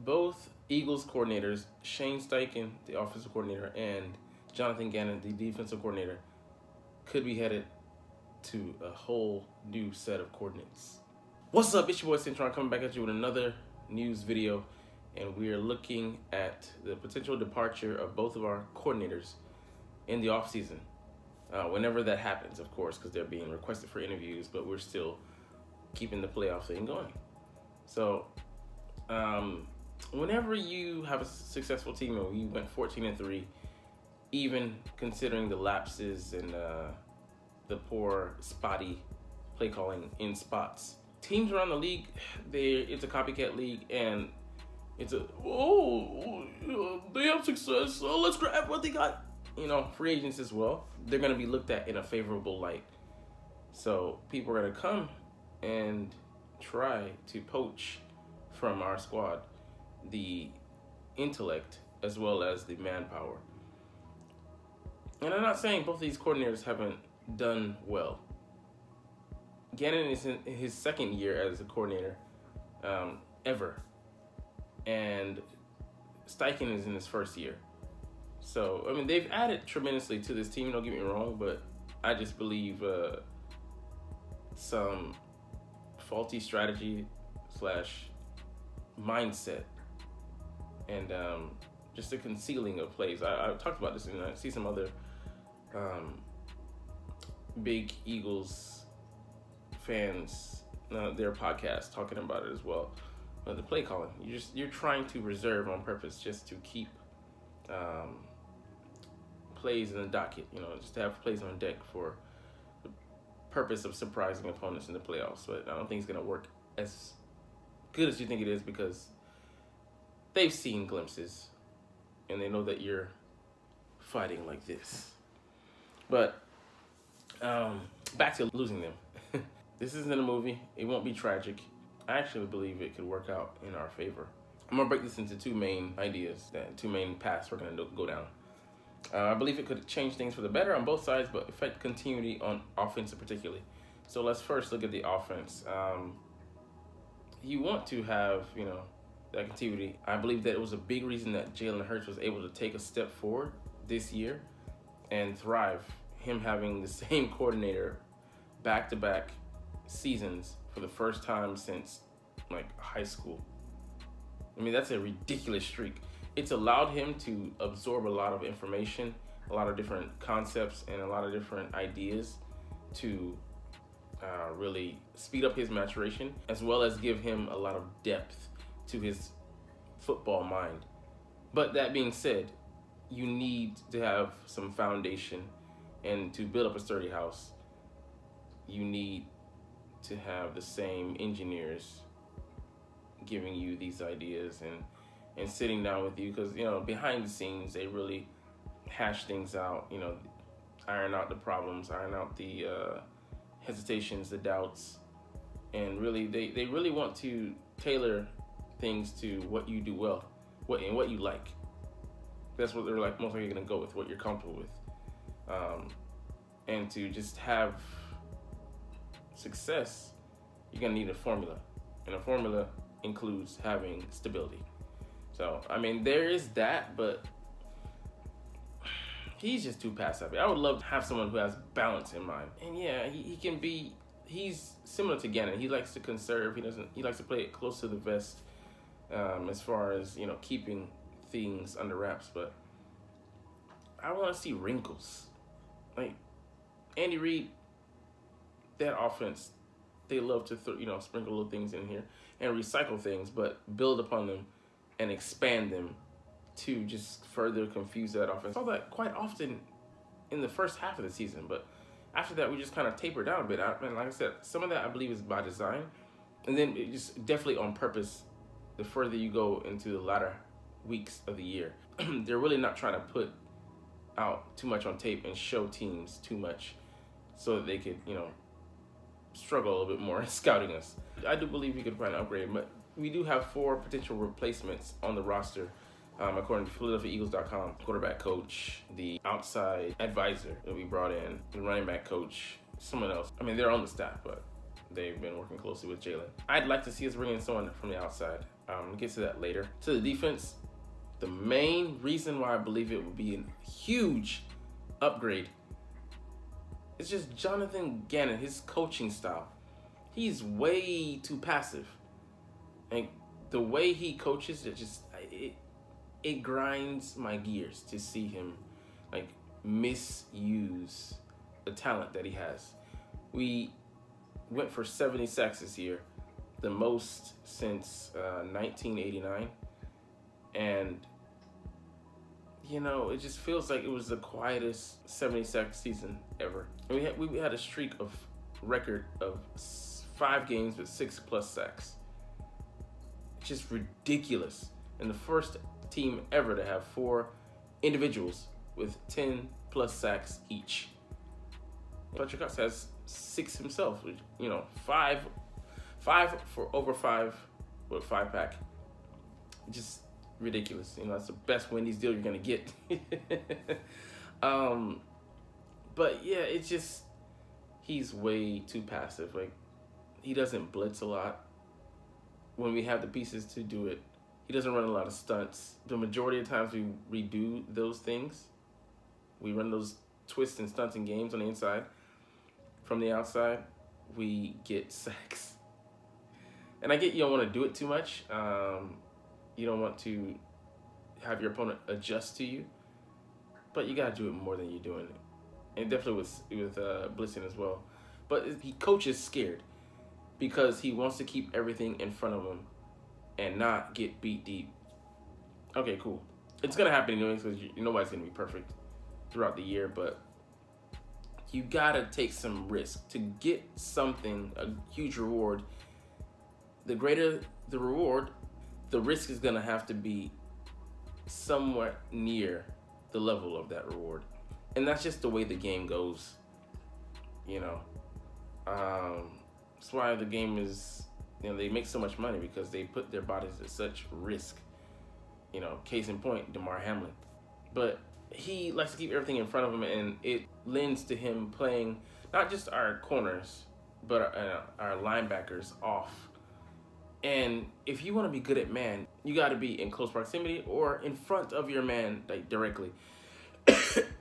both Eagles coordinators, Shane Steichen, the offensive coordinator, and Johnathan Gannon, the defensive coordinator, could be headed to a whole new set of coordinates. What's up? It's your boy Cintron coming back at you with another news video, and we are looking at the potential departure of both of our coordinators in the offseason. Whenever that happens, of course, because they're being requested for interviews, but we're still keeping the playoff thing going. So, whenever you have a successful team and you went 14-3, even considering the lapses and the poor, spotty play calling in spots, teams around the league, it's a copycat league, and it's they have success, so let's grab what they got. Free agents as well, they're going to be looked at in a favorable light. So people are going to come and try to poach from our squad the intellect as well as the manpower. And I'm not saying both of these coordinators haven't done well. Gannon is in his second year as a coordinator ever. And Steichen is in his first year. So, I mean, they've added tremendously to this team, don't get me wrong, but I just believe some faulty strategy / mindset and just the concealing of plays. I talked about this, and I see some other big Eagles fans, their podcast, talking about it as well. But the play calling, you're trying to reserve on purpose just to keep plays in the docket, just to have plays on deck for the purpose of surprising opponents in the playoffs. But I don't think it's going to work as good as you think it is, because they've seen glimpses and they know that you're fighting like this. But back to losing them. This isn't a movie. It won't be tragic. I actually believe it could work out in our favor. I'm going to break this into two main ideas, two main paths we're going to go down. I believe it could change things for the better on both sides, but affect continuity on offense particularly. So let's first look at the offense. You want to have, that continuity. I believe that it was a big reason that Jalen Hurts was able to take a step forward this year and thrive. Him having the same coordinator back-to-back seasons for the first time since high school. I mean, that's a ridiculous streak. It's allowed him to absorb a lot of information, a lot of different concepts, and a lot of different ideas to really speed up his maturation, as well as give him a lot of depth to his football mind. But that being said, you need to have some foundation, and to build up a sturdy house, you need to have the same engineers giving you these ideas and sitting down with you, because behind the scenes they really hash things out, iron out the problems, iron out the hesitations, the doubts, and really they really want to tailor things to what you do well, what you like. That's what they're most likely going to go with, what you're comfortable with. And to just have success, you're going to need a formula, and a formula includes having stability. So, I mean, there is that, but he's just too passive. I would love to have someone who has balance in mind. And yeah, he's similar to Gannon. He likes to conserve. He likes to play it close to the vest, as far as, keeping things under wraps. But I want to see wrinkles. Andy Reid, that offense, they love to sprinkle little things in here and recycle things, but build upon them and expand them to just further confuse that offense. I saw that quite often in the first half of the season, but after that we just kind of tapered down a bit. And like I said, some of that I believe is by design, and then it just definitely on purpose. The further you go into the latter weeks of the year, they're really not trying to put out too much on tape and show teams too much so that they could, struggle a little bit more in scouting us. I do believe we could find an upgrade, but we do have 4 potential replacements on the roster, according to PhiladelphiaEagles.com. Quarterback coach, the outside advisor that we brought in, the running back coach, someone else. I mean, they're on the staff, but they've been working closely with Jalen. I'd like to see us bring in someone from the outside. We'll get to that later. To the defense, the main reason why I believe it would be a huge upgrade is just Johnathan Gannon, his coaching style. He's way too passive. And the way he coaches, it grinds my gears to see him like misuse the talent that he has. We went for 70 sacks this year, the most since 1989. And, you know, it just feels like it was the quietest 70 sack season ever. And we had a streak of record of 5 games with 6+ sacks. It's just ridiculous. And the first team ever to have 4 individuals with 10+ sacks each. Patrick Cox has 6 himself. You know, 5 for over 5 with 5-pack. Just ridiculous. You know, that's the best Wendy's deal you're gonna get. But yeah, it's just, he's way too passive. Like, he doesn't blitz a lot when we have the pieces to do it. He doesn't run a lot of stunts. The majority of times we redo those things. We run those twists and stunts in games on the inside. From the outside, we get sacks. And I get you don't want to do it too much. You don't want to have your opponent adjust to you. But you got to do it more than you're doing it. And definitely with blitzing as well. But he coaches scared because he wants to keep everything in front of him and not get beat deep. Okay, cool. It's going to happen anyway because nobody's going to be perfect throughout the year. But you got to take some risk to get something, a huge reward. The greater the reward, the risk is going to have to be somewhat near the level of that reward. And that's just the way the game goes, you know. That's why the game is, you know, they make so much money because they put their bodies at such risk. You know, case in point, DeMar Hamlin. But he likes to keep everything in front of him, and it lends to him playing not just our corners, but our linebackers off. And if you want to be good at man, you got to be in close proximity or in front of your man, like directly.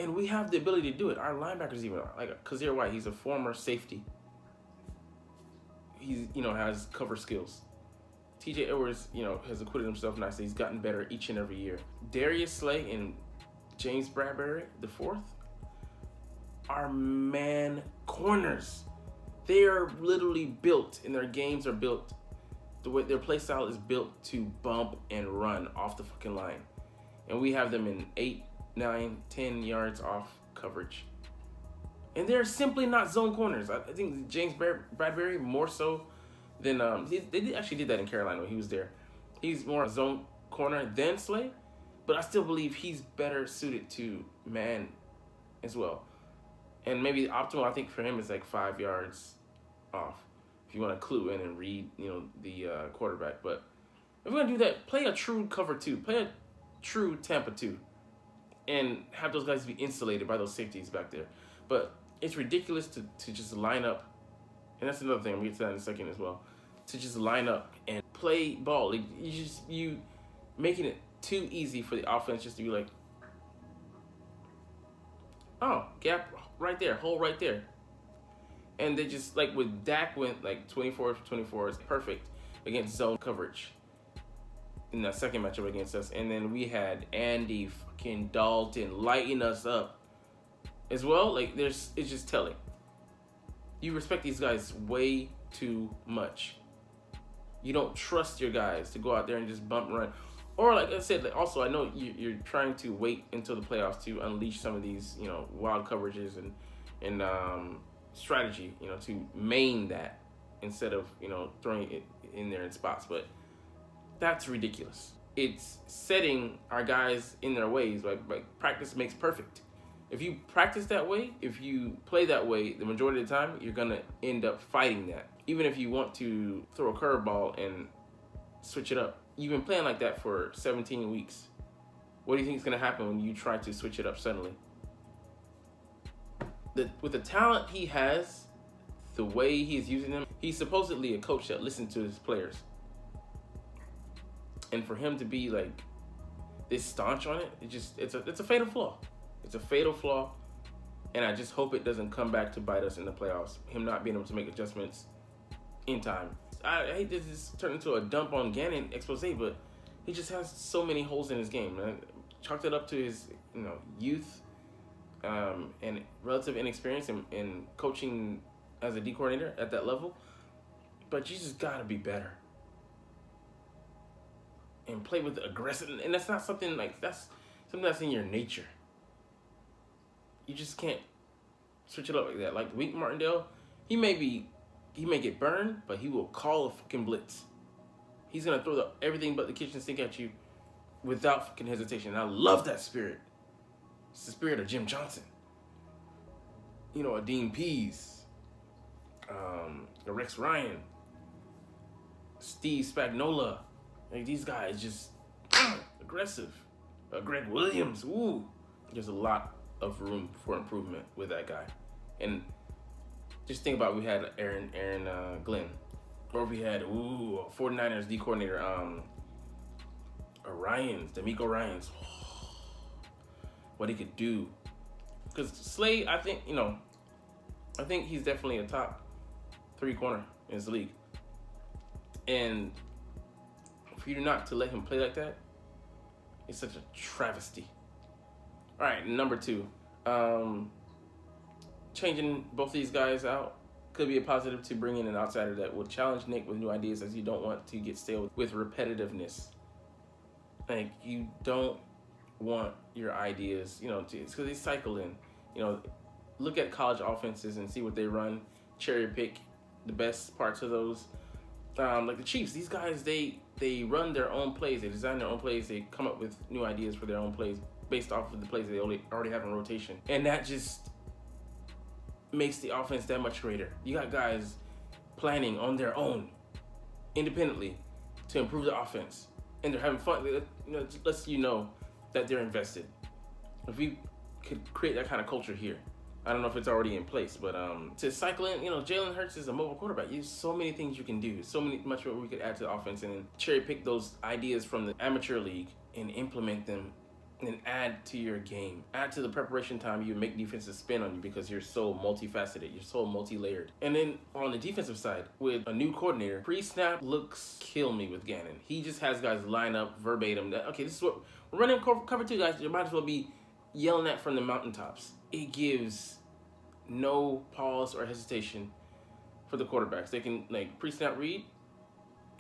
And we have the ability to do it. Our linebackers even, like Kazir White, he's a former safety. He's, you know, has cover skills. TJ Edwards, you know, has acquitted himself nicely. He's gotten better each and every year. Darius Slay and James Bradbury, the 4th, are man corners. They are literally built, and their games are built. The way their play style is built to bump and run off the fucking line. And we have them in 8, 9, 10 yards off coverage. And they're simply not zone corners. I think James Bradbury more so than they actually did that in Carolina when he was there. He's more a zone corner than Slay, but I still believe he's better suited to man as well. And maybe the optimal, I think, for him is like 5 yards off. If you want to clue in and read, you know, the quarterback. But if we're gonna do that, play a true cover 2, play a true Tampa 2, and have those guys be insulated by those safeties back there. But it's ridiculous to just line up, and that's another thing. We'll get to that in a second as well. To just line up and play ball, like you making it too easy for the offense just to be like, oh, gap right there, hole right there. And they just, like with Dak went like 24 for 24, it's perfect against zone coverage in that second matchup against us. And then we had Andy fucking Dalton lighting us up as well. Like it's just telling. You respect these guys way too much. You don't trust your guys to go out there and just bump and run. Or like I said, also I know you're trying to wait until the playoffs to unleash some of these, you know, wild coverages and strategy, you know, to main that instead of, you know, throwing it in there in spots. But that's ridiculous. It's setting our guys in their ways. Like practice makes perfect. If you practice that way, if you play that way the majority of the time, you're going to end up fighting that. Even if you want to throw a curveball and switch it up. You've been playing like that for 17 weeks. What do you think is going to happen when you try to switch it up suddenly? With the talent he has, the way he is using them, he's supposedly a coach that listens to his players. And for him to be like this staunch on it, it's a fatal flaw. It's a fatal flaw, and I just hope it doesn't come back to bite us in the playoffs. Him not being able to make adjustments in time. I hate this is turned into a dump on Gannon expose, but he just has so many holes in his game. Man. Chalked it up to his youth and relative inexperience in coaching as a D coordinator at that level. But you just gotta be better and play with aggressive. And that's not something that's in your nature. You just can't switch it up like that. Like Wink Martindale, he may get burned, but he will call a fucking blitz. He's gonna throw everything but the kitchen sink at you without fucking hesitation. And I love that spirit. It's the spirit of Jim Johnson. A Dean Pease, a Rex Ryan, Steve Spagnuolo. Like these guys just aggressive. Greg Williams, ooh. There's a lot of room for improvement with that guy. And just think about we had Aaron Glenn. Or we had 49ers D coordinator, D'Amico Ryans. What he could do. Because Slade, I think he's definitely a top 3 corner in this league. And for you not to let him play like that, it's such a travesty. All right, number 2. Changing both these guys out could be a positive to bring in an outsider that will challenge Nick with new ideas, as you don't want to get stale with repetitiveness. Like, you don't want your ideas, because they cycle in. Look at college offenses and see what they run. Cherry pick the best parts of those. Like the Chiefs, these guys, they run their own plays. They design their own plays. They come up with new ideas for their own plays based off of the plays they already have in rotation. And that just makes the offense that much greater. You got guys planning on their own, independently, to improve the offense. And they're having fun. It lets you know that they're invested. If we could create that kind of culture here, I don't know if it's already in place, but to cycle in, Jalen Hurts is a mobile quarterback. There's so many things you can do, much more we could add to the offense, and then cherry pick those ideas from the amateur league and implement them and add to your game. Add to the preparation time you make defenses spin on you because you're so multifaceted, you're so multi-layered. And then on the defensive side, with a new coordinator, pre-snap looks kill me with Gannon. He just has guys line up verbatim that, okay, this is what we're running cover 2, guys. You might as well be yelling that from the mountaintops. It gives no pause or hesitation for the quarterbacks. They can pre-snap read,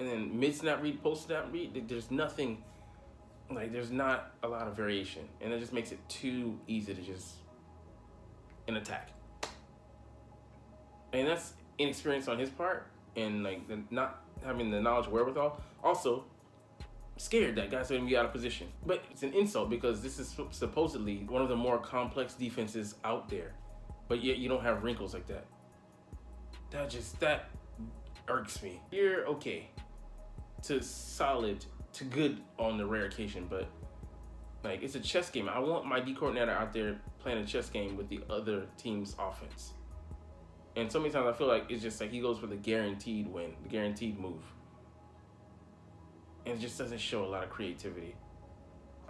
and then mid-snap read, post-snap read. There's nothing, there's not a lot of variation, and it just makes it too easy to just an attack. And that's inexperience on his part, and not having the knowledge wherewithal. Also, scared that guy's going to be out of position. But it's an insult because this is supposedly one of the more complex defenses out there. But yet you don't have wrinkles like that. That irks me. You're okay to solid to good on the rare occasion, but it's a chess game. I want my D coordinator out there playing a chess game with the other team's offense. And so many times I feel like it's just he goes for the guaranteed win, the guaranteed move. And it just doesn't show a lot of creativity,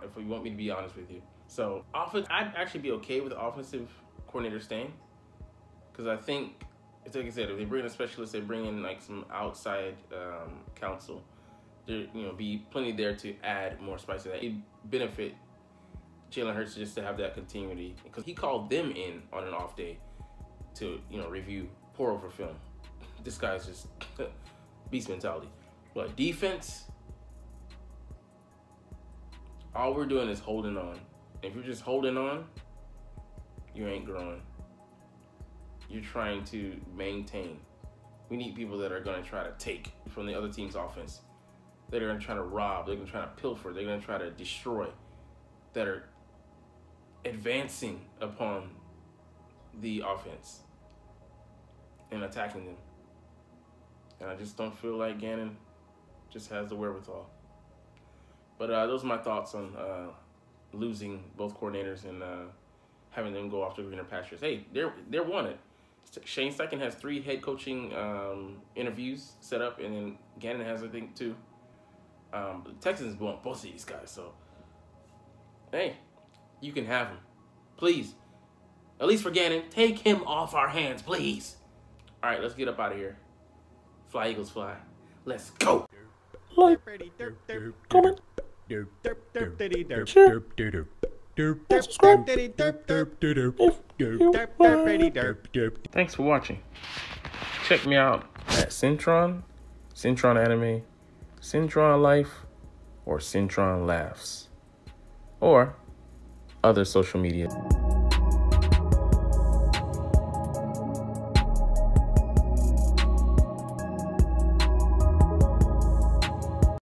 if you want me to be honest with you. So, offense, I'd actually be okay with the offensive coordinator staying, because I think, it's like I said, if they bring in a specialist, they bring in some outside counsel, there be plenty there to add more spice to that. It'd benefit Jalen Hurts just to have that continuity, because he called them in on an off day to review, pour over film. This guy's just beast mentality. But defense, all we're doing is holding on. If you're just holding on, you ain't growing. You're trying to maintain. We need people that are going to try to take from the other team's offense. That are going to try to rob. They're going to try to pilfer. They're going to try to destroy. That are advancing upon the offense and attacking them. And I just don't feel like Gannon just has the wherewithal. But those are my thoughts on losing both coordinators and having them go off to greener pastures. Hey, they're wanted. Shane Steichen has 3 head coaching interviews set up, and then Gannon has, I think, 2. But the Texans want both of these guys, so hey, you can have him. Please. At least for Gannon, take him off our hands, please. All right, let's get up out of here. Fly, Eagles, fly. Let's go. Like, comment, share, and subscribe if you like. Thanks for watching. Check me out at Cintron, Cintron Anime, Cintron Life, or Cintron Laughs, or other social media.